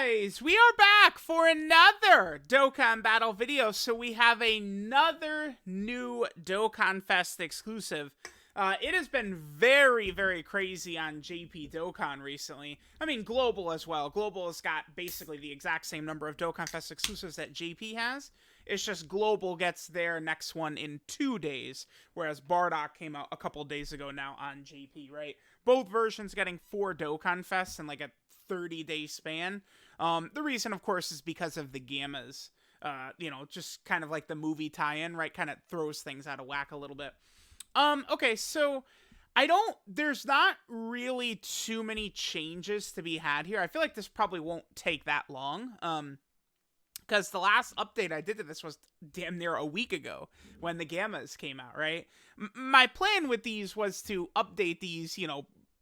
guys, we are back for another Dokkan battle video. So we have another new Dokkan Fest exclusive. It has been very, very crazy on JP Dokkan recently. I mean, Global as well. Global has got basically the exact same number of Dokkan Fest exclusives that JP has. It's just Global gets their next one in 2 days, whereas Bardock came out a couple days ago now on JP, right? Both versions getting 4 Dokkan Fests in like a 30-day span. The reason, of course, is because of the Gammas. Just kind of like the movie tie-in, right? Kind of throws things out of whack a little bit. Okay, so there's not really too many changes to be had here. I feel like this probably won't take that long. Because the last update I did to this was damn near a week ago when the Gammas came out, right? My plan with these was to update these,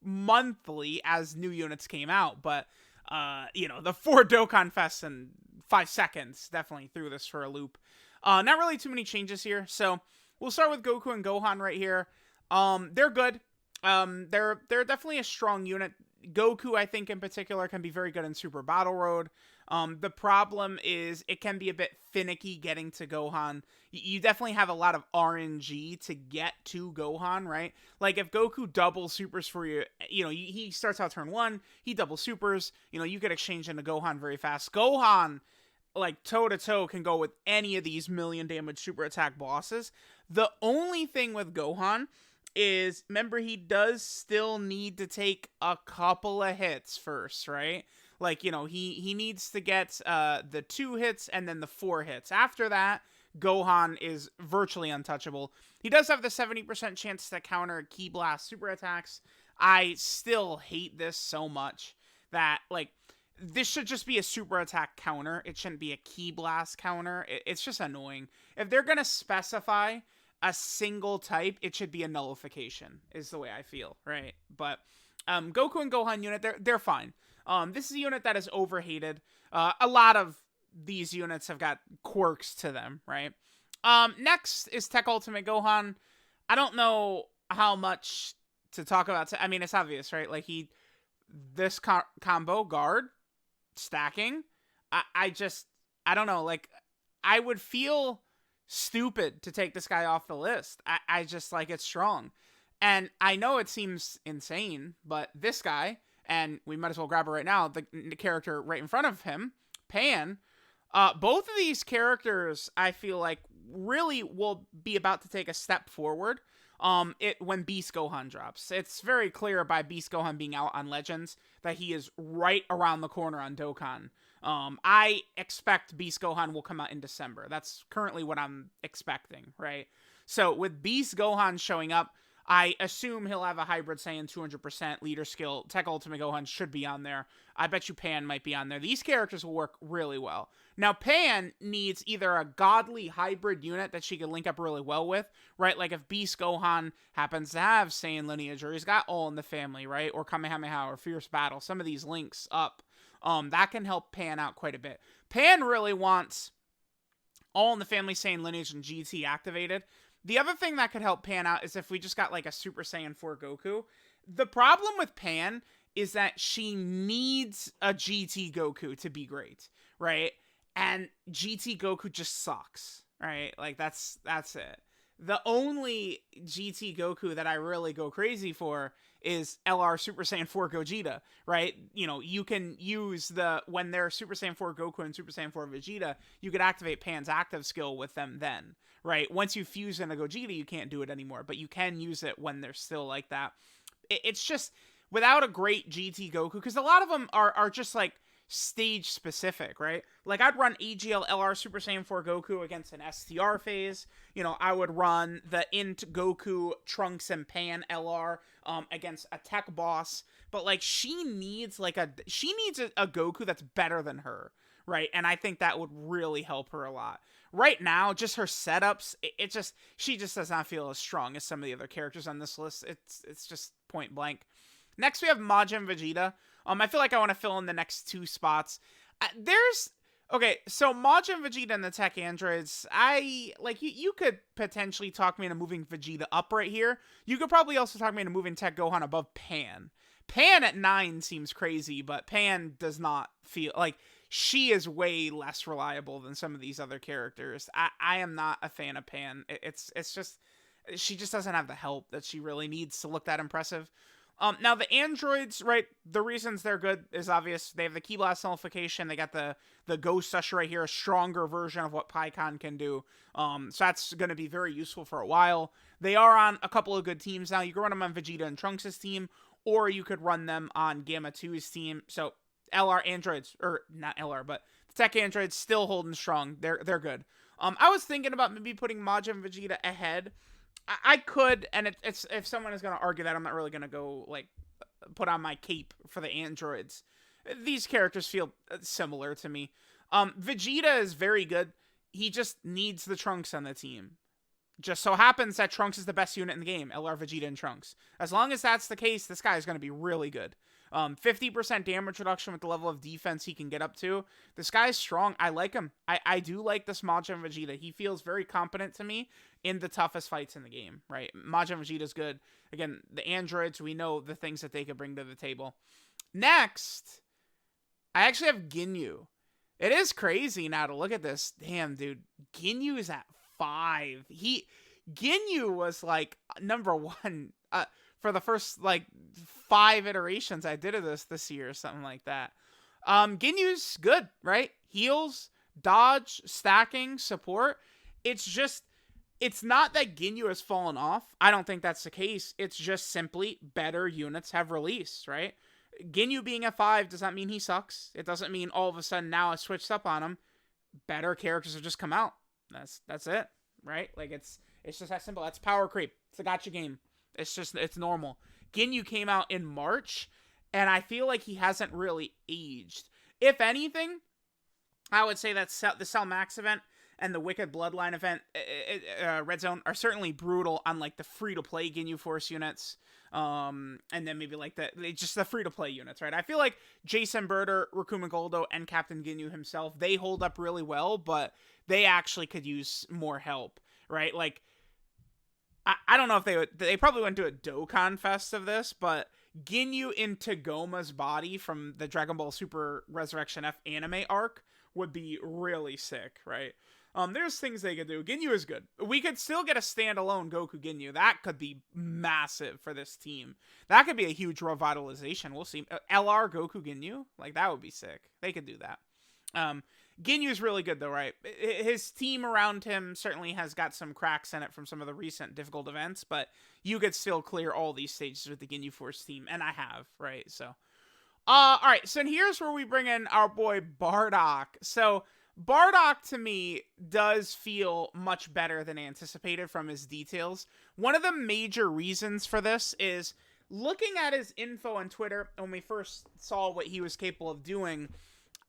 monthly as new units came out, but, the 4 Dokkan Fests in 5 seconds definitely threw this for a loop. Not really too many changes here, so we'll start with Goku and Gohan right here. They're good. They're definitely a strong unit. Goku, I think, in particular, can be very good in Super Battle Road. The problem is it can be a bit finicky getting to Gohan. You definitely have a lot of RNG to get to Gohan, right? Like, if Goku double supers for you, he starts out turn 1, he double supers, you could exchange into Gohan very fast. Gohan, like, toe-to-toe can go with any of these million damage super attack bosses. The only thing with Gohan is, remember, he does still need to take a couple of hits first, right? Like, he needs to get the 2 hits and then the 4 hits. After that, Gohan is virtually untouchable. He does have the 70% chance to counter Ki Blast super attacks. I still hate this so much that, like, this should just be a super attack counter. It shouldn't be a Ki Blast counter. It's just annoying. If they're going to specify a single type, it should be a nullification, is the way I feel, right? But Goku and Gohan unit, they're fine. This is a unit that is overhated. A lot of these units have got quirks to them, right? Next is Tech Ultimate Gohan. I don't know how much to talk about. I mean, it's obvious, right? Like, this combo, guard, stacking, I don't know. Like, I would feel stupid to take this guy off the list. I just, like, it's strong. And I know it seems insane, but this guy, and we might as well grab it right now, the character right in front of him, Pan, both of these characters, I feel like, really will be about to take a step forward when Beast Gohan drops. It's very clear by Beast Gohan being out on Legends that he is right around the corner on Dokkan. I expect Beast Gohan will come out in December. That's currently what I'm expecting, right? So with Beast Gohan showing up, I assume he'll have a Hybrid Saiyan 200% leader skill. Tech Ultimate Gohan should be on there. I bet you Pan might be on there. These characters will work really well. Now, Pan needs either a godly hybrid unit that she can link up really well with, right? Like if Beast Gohan happens to have Saiyan lineage, or he's got All in the Family, right? Or Kamehameha, or Fierce Battle. Some of these links up. That can help Pan out quite a bit. Pan really wants All in the Family, Saiyan lineage, and GT activated. The other thing that could help Pan out is if we just got like a Super Saiyan 4 Goku. The problem with Pan is that she needs a GT Goku to be great, right? And GT Goku just sucks, right? Like that's it. The only GT Goku that I really go crazy for is LR Super Saiyan 4 Gogeta, right? You can use when they're Super Saiyan 4 Goku and Super Saiyan 4 Vegeta, you could activate Pan's active skill with them then, right? Once you fuse in a Gogeta, you can't do it anymore, but you can use it when they're still like that. It's just, without a great GT Goku, because a lot of them are just like stage specific, right? Like I'd run AGL LR Super Saiyan 4 Goku against an STR phase. I would run the Int Goku Trunks and Pan LR against a tech boss. But like she needs a Goku that's better than her, right? And I think that would really help her a lot. Right now, just her setups, she just does not feel as strong as some of the other characters on this list. It's just point blank. Next, we have Majin Vegeta. I feel like I want to fill in the next 2 spots. So Majin Vegeta and the tech androids, you could potentially talk me into moving Vegeta up right here. You could probably also talk me into moving Tech Gohan above Pan. Pan at 9 seems crazy, but Pan does not feel like she is way less reliable than some of these other characters. I am not a fan of Pan. It's just she just doesn't have the help that she really needs to look that impressive. Now the androids, right? The reasons they're good is obvious. They have the Ki Blast nullification. They got the Ghost Usher right here, a stronger version of what Pikkon can do. So that's going to be very useful for a while. They are on a couple of good teams now. You can run them on Vegeta and Trunks' team, or you could run them on Gamma 2's team. So LR androids, or not LR, but the tech androids still holding strong. They're good. I was thinking about maybe putting Majin and Vegeta ahead. I could, and it's if someone is going to argue that, I'm not really going to go, like, put on my cape for the androids. These characters feel similar to me. Vegeta is very good. He just needs the Trunks on the team. Just so happens that Trunks is the best unit in the game, LR Vegeta and Trunks. As long as that's the case, this guy is going to be really good. 50% damage reduction with the level of defense he can get up to. This guy's strong. I like him. I do like this Majin Vegeta. He feels very competent to me in the toughest fights in the game, right? Majin Vegeta's good. Again, the androids, we know the things that they could bring to the table. Next, I actually have Ginyu. It is crazy now to look at this. Damn, dude. Ginyu is at 5. Ginyu was like number 1 for the first like 5 iterations I did of this year or something like that. Ginyu's good, right? Heals, dodge, stacking, support. It's not that Ginyu has fallen off. I don't think that's the case. It's just simply better units have released, right? Ginyu being at 5 does not mean he sucks. It doesn't mean all of a sudden now I switched up on him. Better characters have just come out. That's it, right? Like it's just that simple. That's power creep. It's a gotcha game. It's normal. Ginyu came out in March, and I feel like he hasn't really aged. If anything, I would say that the Cell Max event and the Wicked Bloodline event, Red Zone, are certainly brutal on like the free-to-play Ginyu Force units. And then maybe like just the free-to-play units, right? I feel like Jason Birder, Rikuma Goldo, and Captain Ginyu himself, they hold up really well, but they actually could use more help, right? Like, I don't know if they probably wouldn't do a Dokkan Fest of this, but Ginyu into Goma's body from the Dragon Ball Super Resurrection F anime arc would be really sick, right? There's things they could do. Ginyu is good. We could still get a standalone Goku Ginyu. That could be massive for this team. That could be a huge revitalization. We'll see. LR Goku Ginyu? Like, that would be sick. They could do that. Ginyu's really good, though, right? His team around him certainly has got some cracks in it from some of the recent difficult events, but you could still clear all these stages with the Ginyu Force team, and I have, right? So, all right, so here's where we bring in our boy Bardock. So, Bardock, to me, does feel much better than anticipated from his details. One of the major reasons for this is looking at his info on Twitter when we first saw what he was capable of doing.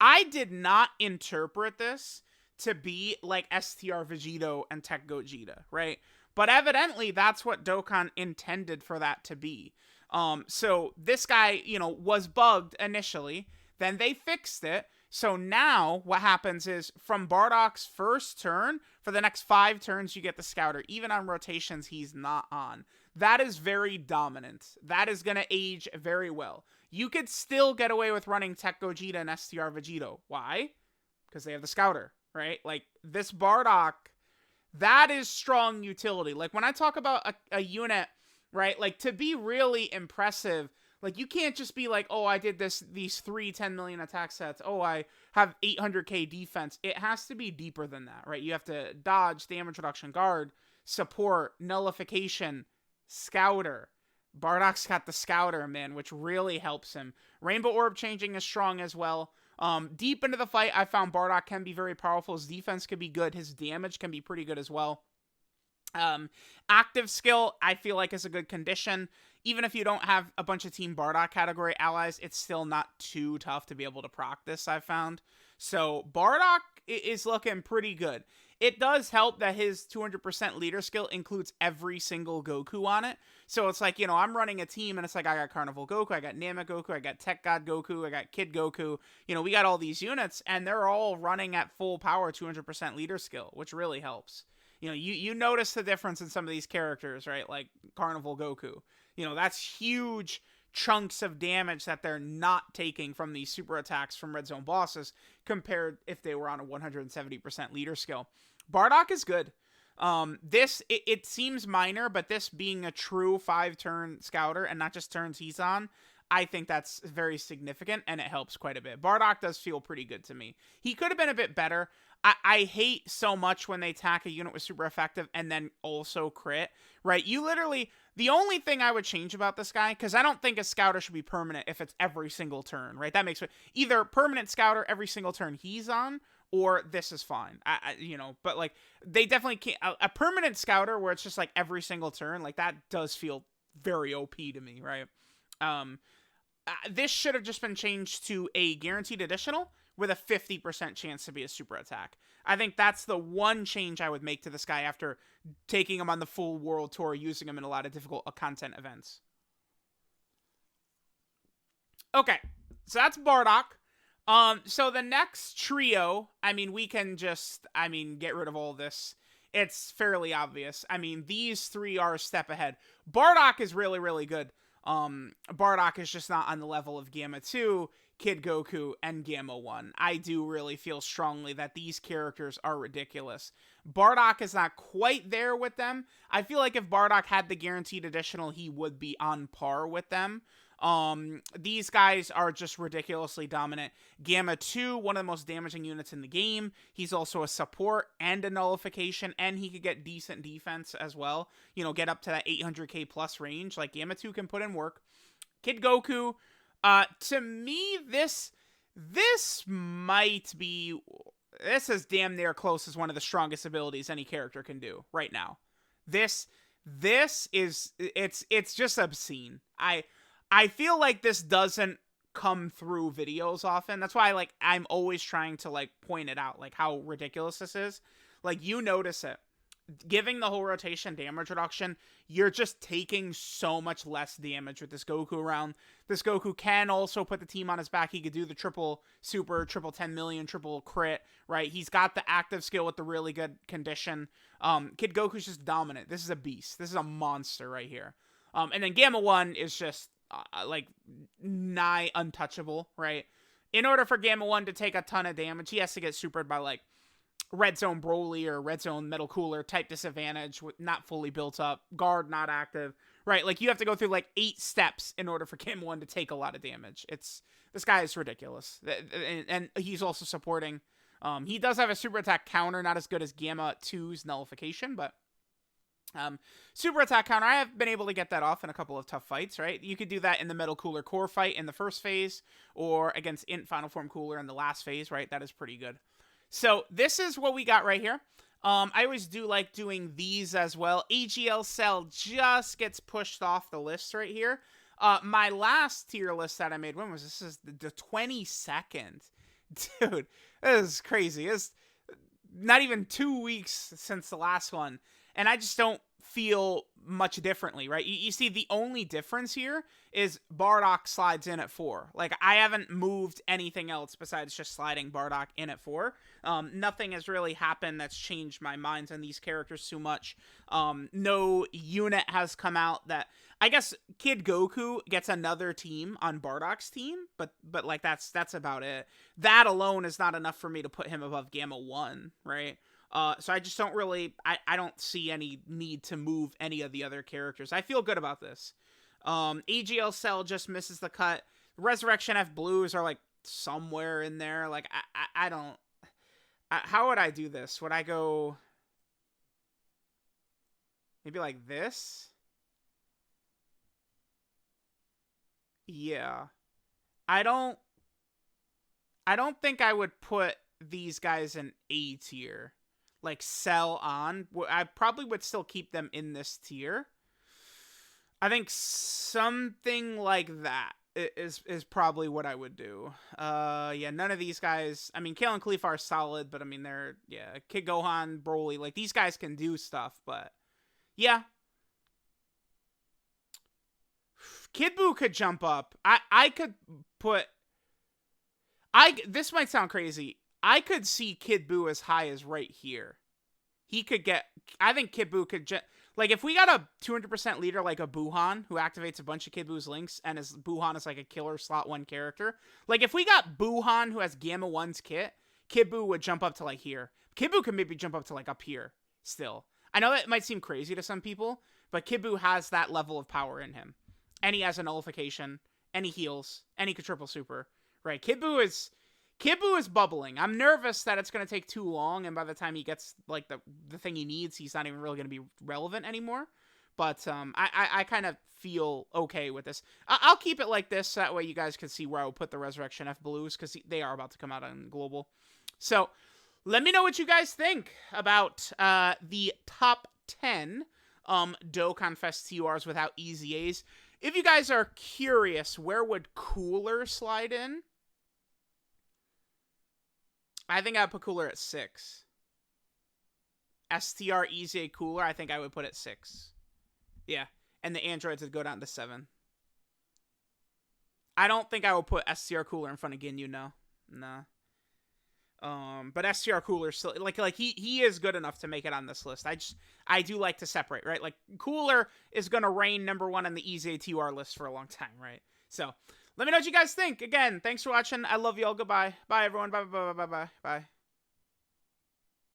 I did not interpret this to be like STR Vegito and Tech Gogeta, right? But evidently, that's what Dokkan intended for that to be. So this guy, was bugged initially. Then they fixed it. So now what happens is from Bardock's first turn, for the next 5 turns, you get the Scouter. Even on rotations, he's not on. That is very dominant. That is going to age very well. You could still get away with running Tech Gogeta and STR Vegito. Why? Because they have the Scouter, right? Like, this Bardock, that is strong utility. Like, when I talk about a unit, right, like, to be really impressive, like, you can't just be like, oh, I did these 3 10 million attack sets. Oh, I have 800k defense. It has to be deeper than that, right? You have to dodge, damage reduction, guard, support, nullification, Scouter. Bardock's got the Scouter, man, which really helps him. Rainbow Orb changing is strong as well. Deep into the fight, I found Bardock can be very powerful. His defense can be good. His damage can be pretty good as well. Active skill, I feel like, is a good condition. Even if you don't have a bunch of Team Bardock category allies, it's still not too tough to be able to proc this, I've found. So Bardock is looking pretty good. It does help that his 200% leader skill includes every single Goku on it. So it's like, I'm running a team and it's like, I got Carnival Goku, I got Namek Goku, I got Tech God Goku, I got Kid Goku. We got all these units and they're all running at full power 200% leader skill, which really helps. You notice the difference in some of these characters, right? Like Carnival Goku. That's huge chunks of damage that they're not taking from these super attacks from red zone bosses compared if they were on a 170% leader skill. Bardock is good. It seems minor, but this being a true 5-turn scouter and not just turns he's on, I think that's very significant, and it helps quite a bit. Bardock does feel pretty good to me. He could have been a bit better. I hate so much when they attack a unit with super effective and then also crit, right? You literally, the only thing I would change about this guy, because I don't think a scouter should be permanent if it's every single turn, right? That makes it either permanent scouter every single turn he's on, or this is fine. But like they definitely can't, a permanent scouter where it's just like every single turn, like that does feel very OP to me, right? This should have just been changed to a guaranteed additional with a 50% chance to be a super attack. I think that's the one change I would make to this guy after taking him on the full world tour, using him in a lot of difficult content events. Okay, so that's Bardock. So the next trio, I mean, we can just, get rid of all this. It's fairly obvious. I mean, these three are a step ahead. Bardock is really, really good. Bardock is just not on the level of Gamma 2, Kid Goku, and Gamma 1. I do really feel strongly that these characters are ridiculous. Bardock is not quite there with them. I feel like if Bardock had the guaranteed additional, he would be on par with them. These guys are just ridiculously dominant. Gamma 2, one of the most damaging units in the game. He's also a support and a nullification, and he could get decent defense as well. You know, get up to that 800k plus range. Like, Gamma 2 can put in work. Kid Goku, to me, this might be, this is damn near close as one of the strongest abilities any character can do right now. This is, it's just obscene. I feel like this doesn't come through videos often. That's why, like, I'm always trying to, like, point it out, like, how ridiculous this is. Like, you notice it. Giving the whole rotation damage reduction, you're just taking so much less damage with this Goku around. This Goku can also put the team on his back. He could do the triple super, triple 10 million, triple crit, right? He's got the active skill with the really good condition. Kid Goku's just dominant. This is a beast. This is a monster right here. And then Gamma 1 is just like nigh untouchable, right? In order for Gamma 1 to take a ton of damage, he has to get supered by like Red Zone Broly or Red Zone Metal Cooler type disadvantage, with not fully built up, guard not active, right? Like you have to go through like 8 steps in order for Gamma 1 to take a lot of damage. This guy is ridiculous, and he's also supporting. He does have a super attack counter, not as good as Gamma 2's nullification, but super attack counter, I have been able to get that off in a couple of tough fights, right? You could do that in the Metal Cooler core fight in the first phase, or against Int Final Form Cooler in the last phase, right? That is pretty good. So this is what we got right here. I always do like doing these as well. AGL Cell just gets pushed off the list right here. My last tier list that I made, when was this? This is the 22nd. Dude, this is crazy. It's not even 2 weeks since the last one. And I just don't feel much differently, right? You see, the only difference here is Bardock slides in at 4. Like, I haven't moved anything else besides just sliding Bardock in at 4. Nothing has really happened that's changed my minds on these characters too much. No unit has come out that... I guess Kid Goku gets another team on Bardock's team, but like, that's about it. That alone is not enough for me to put him above Gamma 1, right? So I just don't really, I don't see any need to move any of the other characters. I feel good about this. AGL Cell just misses the cut. Resurrection F Blues are like somewhere in there. Like, I don't, how would I do this? Would I go maybe like this? Yeah. I don't think I would put these guys in A tier. Like, Cell on. I probably would still keep them in this tier. I think something like that is probably what I would do. Yeah, none of these guys... I mean, Kale and Khalifa are solid, but I mean, they're... Yeah, Kid Gohan, Broly, like, these guys can do stuff, but... Yeah. Kid Buu could jump up. I could put... This might sound crazy. I could see Kid Buu as high as right here. He could get... I think Kid Buu could... Like, if we got a 200% leader like a Buhan, who activates a bunch of Kid Buu's links, and his Buhan is like a killer slot 1 character. Like, if we got Buhan, who has Gamma 1's kit, Kid Buu would jump up to, like, here. Kid Buu could maybe jump up to, like, up here, still. I know that might seem crazy to some people, but Kid Buu has that level of power in him. And he has a nullification, and he heals, and he could triple super, right? Kid Buu is bubbling. I'm nervous that it's going to take too long, and by the time he gets, like, the thing he needs, he's not even really going to be relevant anymore. But I kind of feel okay with this. I'll keep it like this, so that way you guys can see where I will put the Resurrection F Blues, because they are about to come out on Global. So, let me know what you guys think about the top 10 DOKKANFEST TURs without easy A's. If you guys are curious, where would Cooler slide in? I think I'd put Cooler at 6. STR Easy A Cooler, I think I would put at 6. Yeah. And the androids would go down to 7. I don't think I would put STR Cooler in front of Ginyu, no. Nah. But STR Cooler still, like he is good enough to make it on this list. I do like to separate, right? Like, Cooler is gonna reign #1 on the Easy A TUR list for a long time, right? So, let me know what you guys think. Again, thanks for watching. I love you all. Goodbye. Bye, everyone. Bye, bye, bye, bye, bye, bye.